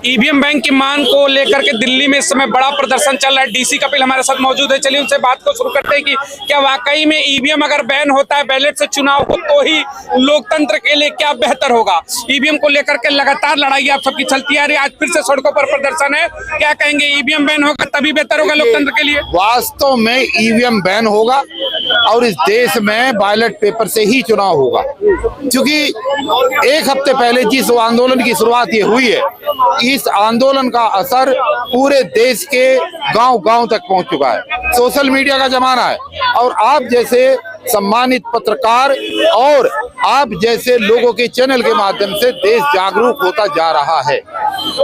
EVM bank की मांग को लेकर के दिल्ली में इस समय बड़ा प्रदर्शन चल रहा है। डीसी कपिल हमारे साथ मौजूद है, चलिए उनसे बात को शुरू करते हैं कि क्या वाकई में ईवीएम अगर बैन होता है, बैलेट से चुनाव हो, तो ही लोकतंत्र के लिए क्या बेहतर होगा। ईवीएम को लेकर के लगातार लड़ाई आप सबकी चलती आ रही है, आज फिर से सड़कों पर प्रदर्शन है, क्या कहेंगे? ईवीएम बैन होगा तभी बेहतर होगा लोकतंत्र के लिए? वास्तव में ईवीएम बैन होगा और इस देश में बैलेट पेपर से ही चुनाव होगा, क्योंकि एक हफ्ते पहले जिस आंदोलन की शुरुआत ये हुई है, इस आंदोलन का असर पूरे देश के गांव-गांव तक पहुंच चुका है। सोशल मीडिया का जमाना है और आप जैसे सम्मानित पत्रकार और आप जैसे लोगों के चैनल के माध्यम से देश जागरूक होता जा रहा है।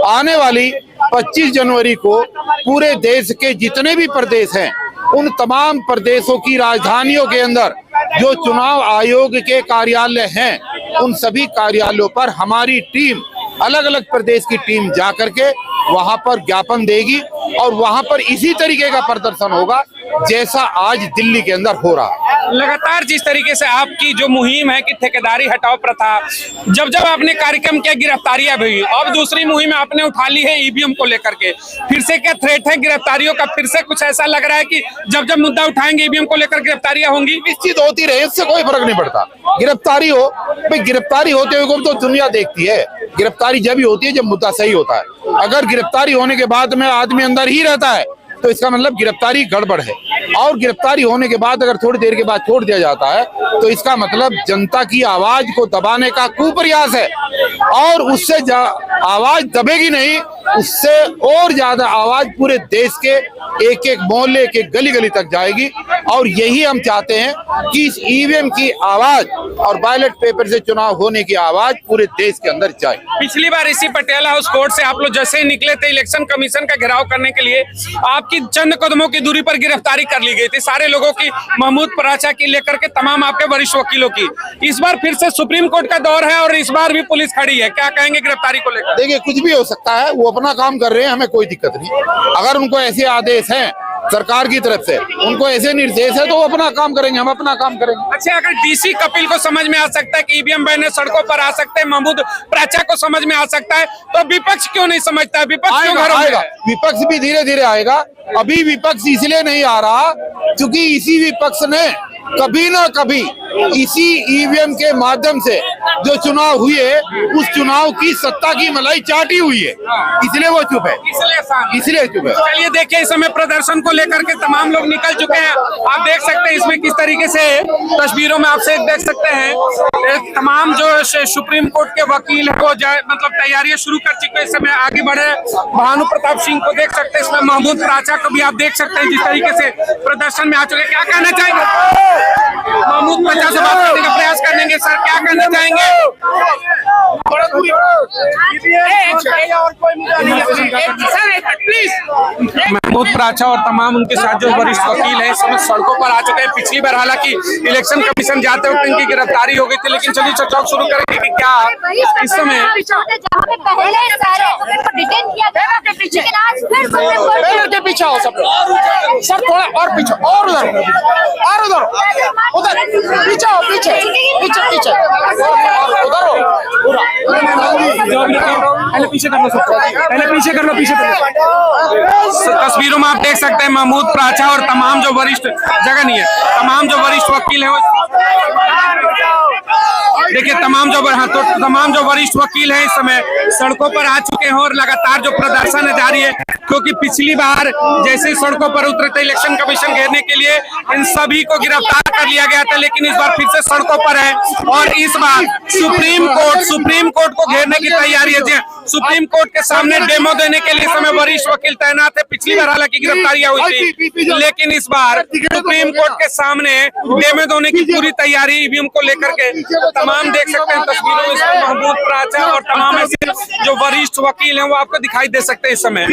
आने वाली 25 जनवरी को पूरे देश के जितने भी प्रदेश हैं, उन तमाम प्रदेशों की राजधानियों के अंदर जो चुनाव आयोग के कार्यालय हैं, उन सभी कार्यालयों पर हमारी टीम, अलग अलग प्रदेश की टीम जा करके वहां पर ज्ञापन देगी और वहां पर इसी तरीके का प्रदर्शन होगा जैसा आज दिल्ली के अंदर हो रहा है। लगातार जिस तरीके से आपकी जो मुहिम है कि ठेकेदारी हटाओ प्रथा, जब जब आपने कार्यक्रम किया गिरफ्तारियां भी हुई, अब दूसरी मुहिम आपने उठा ली है ईवीएम को लेकर के, फिर से क्या थ्रेट है गिरफ्तारियों का? फिर से कुछ ऐसा लग रहा है कि जब जब मुद्दा उठाएंगे ईवीएम को लेकर गिरफ्तारियां होंगी? निश्चित होती रहे, इससे कोई फर्क नहीं पड़ता। गिरफ्तारी हो भाई, गिरफ्तारी होते हुए तो दुनिया देखती है। गिरफ्तारी जब ही होती है जब मुद्दा सही होता है। अगर गिरफ्तारी होने के बाद में आदमी अंदर ही रहता है तो इसका मतलब गिरफ्तारी गड़बड़ है, और गिरफ्तारी होने के बाद अगर थोड़ी देर के बाद छोड़ दिया जाता है तो इसका मतलब जनता की आवाज को दबाने का कुप्रयास है, और उससे आवाज दबेगी नहीं, उससे और ज्यादा आवाज पूरे देश के एक एक मोहल्ले के गली गली तक जाएगी। और यही हम चाहते हैं कि इस ईवीएम की आवाज और बैलेट पेपर से चुनाव होने की आवाज पूरे देश के अंदर जाए। पिछली बार इसी पटियाला हाउस कोर्ट से आप लोग जैसे ही निकले थे इलेक्शन कमीशन का घेराव करने के लिए, आपकी चंद कदमों की दूरी पर गिरफ्तारी कर ली गई थी सारे लोगों की, महमूद पराचा की लेकर के तमाम आपके वरिष्ठ वकीलों की। इस बार फिर से सुप्रीम कोर्ट का दौर है और इस बार भी पुलिस खड़ी है, क्या कहेंगे गिरफ्तारी को लेकर? देखिए, कुछ भी हो सकता है, वो अपना काम कर रहे हैं, हमें कोई दिक्कत नहीं। अगर उनको ऐसे आदेश हैं सरकार की तरफ से, उनको ऐसे निर्देश है तो वो अपना काम करेंगे, हम अपना काम करेंगे। अच्छा, अगर डीसी कपिल को समझ में आ सकता है कि ईवीएम बैन है, सड़कों पर आ सकते हैं, महमूद पराचा को समझ में आ सकता है, तो विपक्ष क्यों नहीं समझता है? विपक्ष क्यों घर आएगा? विपक्ष भी धीरे धीरे आएगा। अभी विपक्ष इसलिए नहीं आ रहा क्योंकि इसी विपक्ष ने कभी ना कभी इसी ईवीएम के माध्यम से जो चुनाव हुए, उस चुनाव की सत्ता की मलाई चाटी हुई है, इसलिए वो चुप है, इसलिए चुप है। चलिए देखिए, इस समय प्रदर्शन को लेकर के तमाम लोग निकल चुके हैं, आप देख सकते हैं इसमें किस तरीके से तस्वीरों में आपसे देख सकते हैं तमाम जो सुप्रीम कोर्ट के वकील है वो मतलब तैयारियां शुरू कर चुके हैं, इस समय आगे बढ़े। भानु प्रताप सिंह को देख सकते हैं, इसमें महमूद पराचा को भी आप देख सकते हैं जिस तरीके से प्रदर्शन में आ चुके हैं। क्या कहना चाहेंगे? महमूद पराचा से बात करने का प्रयास करेंगे सर, क्या कहना चाहेंगे? महमूद पराचा और तमाम उनके साथ जो वरिष्ठ वकील हैं इस समय सड़कों पर आ चुके हैं। पिछली बार हालांकि इलेक्शन कमीशन जाते वक्त इनकी गिरफ्तारी हो गई थी, लेकिन चलिए चर्चा शुरू करेंगे कि क्या इस समय पीछे हो सब थोड़ा और पीछे और उधर पीछे हो, पीछे पीछे पीछे उधर हो, पहले पीछे कर लो, पहले पीछे कर लो, पीछे कर लो। तस्वीरों में आप देख सकते हैं महमूद पराचा और तमाम जो वरिष्ठ जगह नहीं है, तमाम जो वरिष्ठ वकील हैं, देखिए तमाम जो वरिष्ठ वकील हैं इस समय सड़कों पर आ चुके हैं और लगातार जो प्रदर्शन है जारी है, क्योंकि पिछली बार जैसे ही सड़कों पर उतरे थे इलेक्शन कमीशन घेरने के लिए, इन सभी को गिरफ्तार कर लिया गया था, लेकिन इस बार फिर से सड़कों पर है और इस बार सुप्रीम कोर्ट को घेरने की तैयारी है। सुप्रीम कोर्ट के सामने डेमो देने के लिए समय वरिष्ठ वकील तैनात है। पिछली बार हालांकि गिरफ्तारियां हुई थी, लेकिन इस बार सुप्रीम कोर्ट के सामने डेमो देने की पूरी तैयारी ईवीएम को लेकर के तमाम देख सकते हैं तस्वीरों में। महमूद पराचा और तमाम ऐसे जो वरिष्ठ वकील हैं वो आपको दिखाई दे सकते हैं इस समय।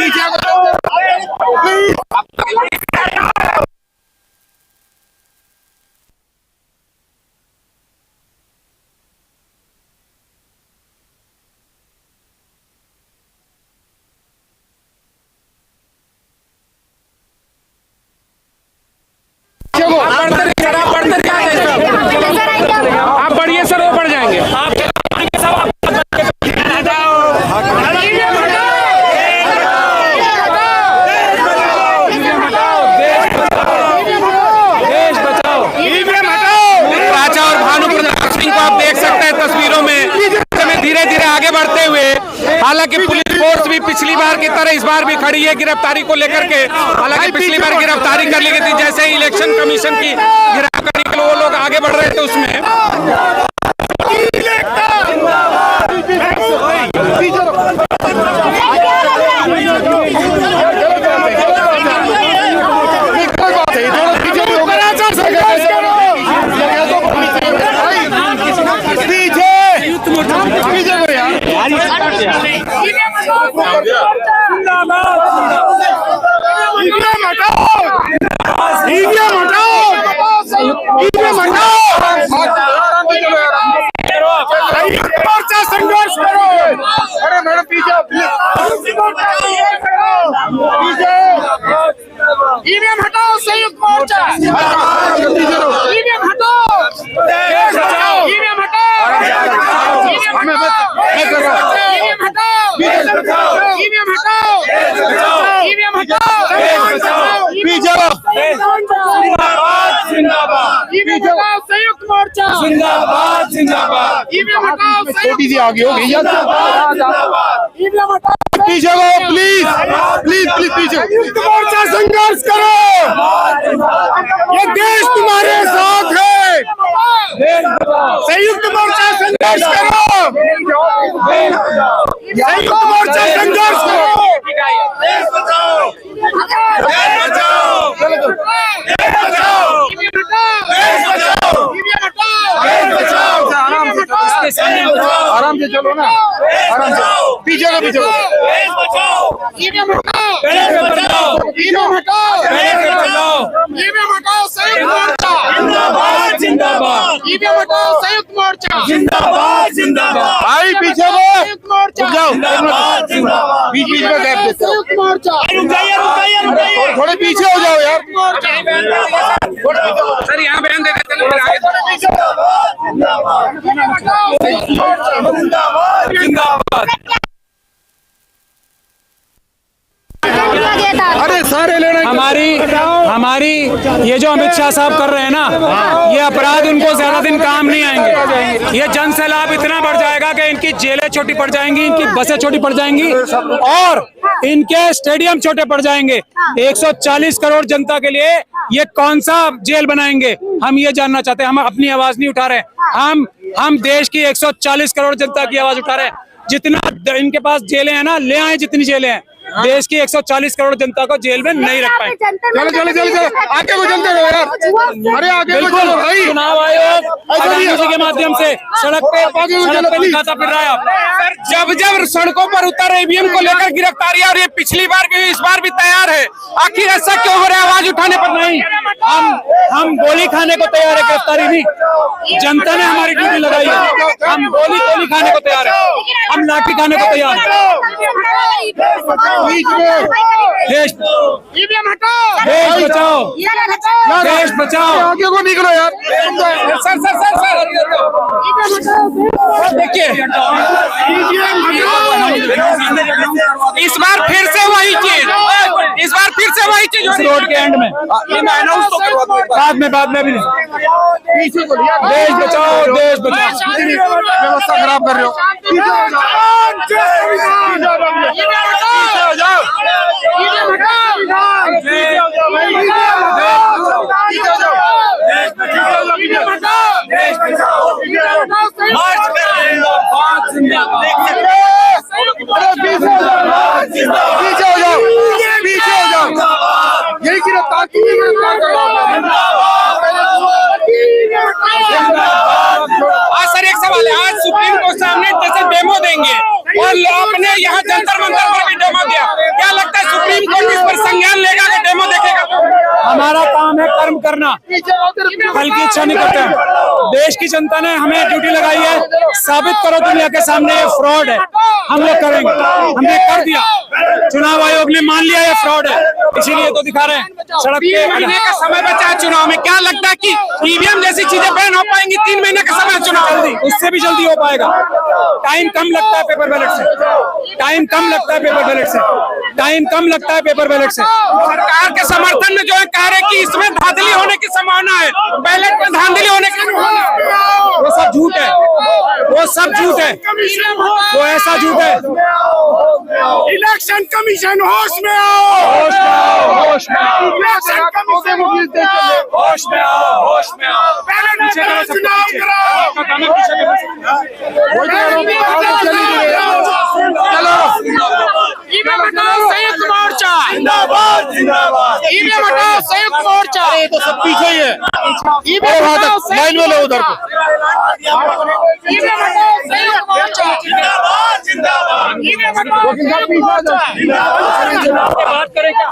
आप बढ़िए सर, वो बढ़ जाएंगे। हालांकि पुलिस फोर्स भी पिछली बार की तरह इस बार भी खड़ी है गिरफ्तारी को लेकर के। हालांकि पिछली बार गिरफ्तारी कर ली गई थी, जैसे ही इलेक्शन कमीशन की गिरफ्तारी के लिए वो लोग आगे बढ़ रहे थे उसमें। संघर्ष करो। अरे मैडम पीछे ईवीएम हटाओ, संयुक्त मोर्चा ईवीएम हटाओ, ईवीएम हटाओ, संयुक्त मोर्चा जिंदाबाद जिंदाबाद। छोटी सी आगे हो गई, पीछे हो प्लीज प्लीज प्लीज पीछे। संयुक्त मोर्चा संघर्ष करो, ये देश तुम्हारे साथ है। संयुक्त मोर्चा संघर्ष करो, संयुक्त मोर्चा संघर्ष करो। आराम से चलो ना, आराम से पीछे का पीछे। ईवीएम हटाओ, ईवीएम हटाओ, ईवीएम हटाओ, संयुक्त मोर्चा जिंदाबाद जिंदाबाद। ईवीएम हटाओ, संयुक्त मोर्चा जिंदाबाद जिंदाबाद। भाई पीछे वो संयुक्त मोर्चा जिंदाबाद जिंदाबाद। बीच बीच में गैप देते हो। संयुक्त मोर्चा थोड़े पीछे हो जाओ यार। सर यहाँ बयान दे देते हैं। अरे सारे लेना। हमारी ये जो अमित शाह साहब कर रहे हैं ना, ये अपराध उनको ज्यादा दिन काम नहीं आएंगे। ये जन सैलाब इतना बढ़ जाएगा कि इनकी जेलें छोटी पड़ जाएंगी, इनकी बसें छोटी पड़ जाएंगी और इनके स्टेडियम छोटे पड़ जाएंगे। 140 करोड़ जनता के लिए ये कौन सा जेल बनाएंगे, हम ये जानना चाहते हैं। हम अपनी आवाज नहीं उठा रहे, हम देश की 140 करोड़ जनता की आवाज उठा रहे हैं। जितना इनके पास जेलें हैं ना, ले आए जितनी जेलें हैं। देश की 140 करोड़ जनता को जेल में नहीं रख पाए। चलो चलो चलो चलो आगे को चलते हो यार। अरे आगे बिल्कुल भाई, चुनाव आयोग के माध्यम से सड़क पे दिखाता फिर रहा है। जब जब सड़कों पर उतर ईवीएम को लेकर गिरफ्तारी, और ये पिछली बार भी इस बार भी तैयार है, आखिर ऐसा क्यों हो रहा है आवाज उठाने पर? नहीं, हम गोली खाने को तैयार है, गिरफ्तारी नहीं। जनता ने हमारी ड्यूटी लगाई है, हम गोली खाने को तैयार है, हम लाठी खाने को तैयार है। देश बचाओ, देश बचाओ। आगे को निकलो यार। सर देखिए, इस बार फिर से वही चीज, रोड के एंड में बाद में भी नहीं। पीछे को देश बचाओ, देश बचाओ। व्यवस्था खराब कर रहे हो। पीछे हो जाओ, पीछे हो जाओ। यही गिरफ्तार सर एक सवाल है, आज सुप्रीम कोर्ट सामने जैसे डेमो देंगे और अपने यहाँ जंतर मंतर पर भी डेमो दिया, क्या लगता है सुप्रीम कोर्ट इस पर संज्ञान लेगा कि डेमो देखेगा? हमारा काम है कर्म करना, फल की इच्छा नहीं करते हैं। देश की जनता ने हमें ड्यूटी लगाई है, साबित करो दुनिया के सामने ये फ्रॉड है। हम लोग करेंगे, हमने कर दिया, चुनाव आयोग ने मान लिया ये फ्रॉड है, इसीलिए तो दिखा रहे हैं सड़क पे। 3 महीने का समय बचा है चुनाव में, क्या लगता है कि ईवीएम जैसी चीजें बैन हो पाएंगी? 3 महीने का समय चुनाव, जल्दी, उससे भी जल्दी हो पाएगा। टाइम कम लगता है पेपर बैलेट से, टाइम कम लगता है पेपर बैलेट से, टाइम कम लगता है पेपर बैलेट से। सरकार के समर्थन में जो है कह रहे कि इसमें धांधली होने की संभावना है, बैलेट में धांधली होने की संभावना है। वो सब झूठ है, वो सब झूठ है, वो ऐसा झूठ है। इलेक्शन कमीशन होश में आओ, होश में आओ, होश में आओ, इलेक्शन कमीशन होश में आओ, होश में आओ, होश में आओ। बैलेट पेपर चुनाव कराओ, ईवीएम हटाओ संयुक्त मोर्चा जिंदाबाद, जिंदाबाद, ईवीएम हटाओ संयुक्त मोर्चा। ये तो सब पीछे ही है। ईवीएम हटाओ लाइन में लो उधर को। ईवीएम हटाओ संयुक्त मोर्चा जिंदाबाद, जिंदाबाद, ईवीएम हटाओ संयुक्त मोर्चा जिंदाबाद। बात करें क्या?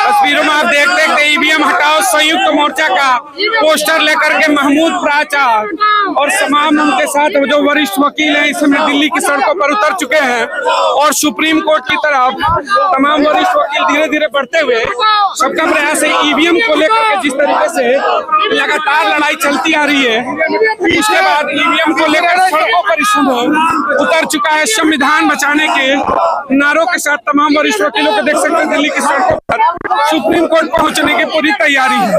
तस्वीरों में आप देख सकते ईवीएम हटाओ संयुक्त मोर्चा का पोस्टर लेकर के महमूद प्राचार और तमाम उनके साथ जो वरिष्ठ वकील हैं इस समय दिल्ली की सड़कों पर उतर चुके हैं और सुप्रीम कोर्ट की तरफ तमाम वरिष्ठ वकील धीरे धीरे बढ़ते हुए सबका प्रयास है ईवीएम को लेकर के जिस तरीके से लगातार लड़ाई चलती आ रही है उसके बाद ईवीएम को लेकर सड़कों पर इस समय उतर चुका है। संविधान बचाने के नारों के साथ तमाम वरिष्ठ वकीलों को देख सकते हैं दिल्ली की सड़कों पर सुप्रीम कोर्ट पहुंचने की पूरी तैयारी है।